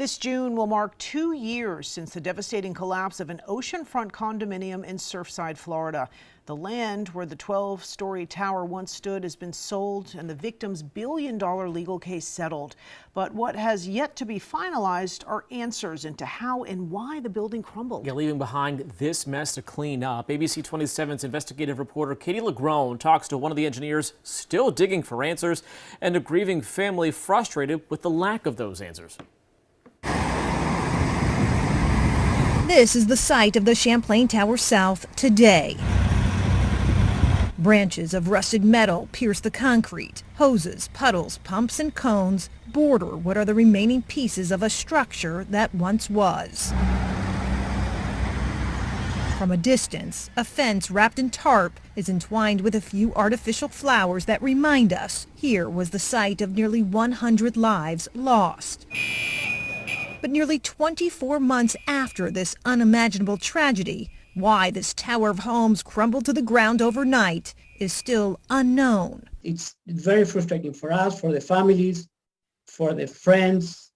This June will mark 2 years since the devastating collapse of an oceanfront condominium in Surfside, Florida. The land where the 12-story tower once stood has been sold and the victim's billion-dollar legal case settled. But what has yet to be finalized are answers into how and why the building crumbled. Yeah, leaving behind this mess to clean up. ABC 27's investigative reporter Katie LeGrone talks to one of the engineers still digging for answers and a grieving family frustrated with the lack of those answers. This is the site of the Champlain Towers South today. Branches of rusted metal pierce the concrete. Hoses, puddles, pumps, and cones border what are the remaining pieces of a structure that once was. From a distance, a fence wrapped in tarp is entwined with a few artificial flowers that remind us here was the site of nearly 100 lives lost. But nearly 24 months after this unimaginable tragedy, why this tower of homes crumbled to the ground overnight is still unknown. It's very frustrating for us, for the families, for the friends,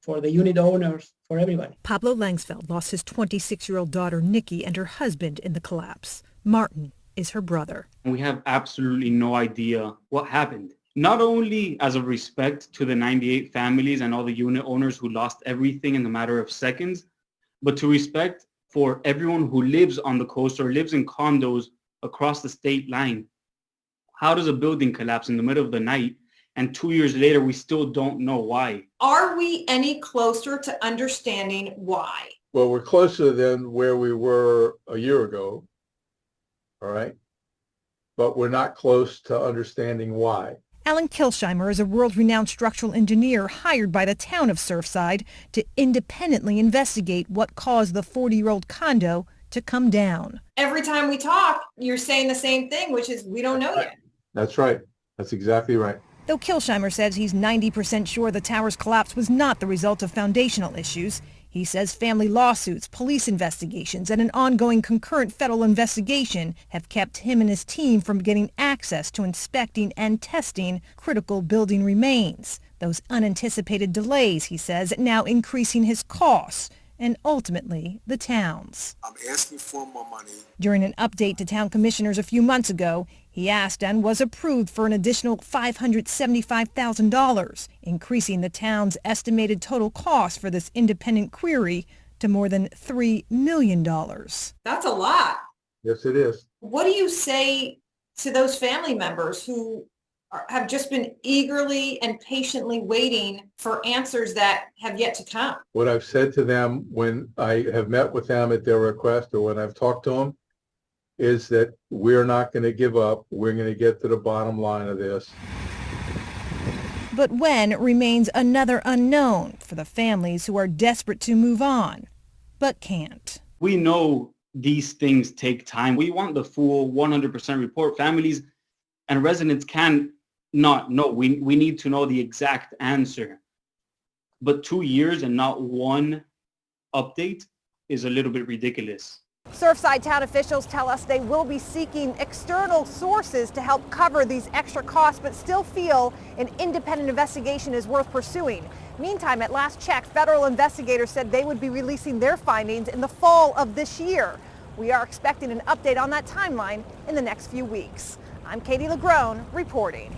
for the unit owners, for everybody. Pablo Langsfeld lost his 26-year-old daughter, Nikki, and her husband in the collapse. Martin is her brother. We have absolutely no idea what happened. Not only as a respect to the 98 families and all the unit owners who lost everything in a matter of seconds, but to respect for everyone who lives on the coast or lives in condos across the state line. How does a building collapse in the middle of the night and 2 years later we still don't know why? Are we any closer to understanding why? Well, we're closer than where we were a year ago, all right? But we're not close to understanding why. Alan Kilsheimer is a world-renowned structural engineer hired by the town of Surfside to independently investigate what caused the 40-year-old condo to come down. Every time we talk, you're saying the same thing, which is we don't know yet. That's right. That's exactly right. Though Kilsheimer says he's 90% sure the tower's collapse was not the result of foundational issues, he says family lawsuits, police investigations, and an ongoing concurrent federal investigation have kept him and his team from getting access to inspecting and testing critical building remains. Those unanticipated delays, he says, now increasing his costs and ultimately the town's. I'm asking for more money. During an update to town commissioners a few months ago, he asked and was approved for an additional $575,000, increasing the town's estimated total cost for this independent query to more than $3 million. That's a lot. Yes, it is. What do you say to those family members who have just been eagerly and patiently waiting for answers that have yet to come? What I've said to them when I have met with them at their request or when I've talked to them is that we're not going to give up. We're going to get to the bottom line of this. But when remains another unknown for the families who are desperate to move on, but can't. We know these things take time. We want the full 100% report. Families and residents can not know. We need to know the exact answer. But 2 years and not one update is a little bit ridiculous. Surfside town officials tell us they will be seeking external sources to help cover these extra costs, but still feel an independent investigation is worth pursuing. Meantime, at last check, federal investigators said they would be releasing their findings in the fall of this year. We are expecting an update on that timeline in the next few weeks. I'm Katie LeGrone reporting.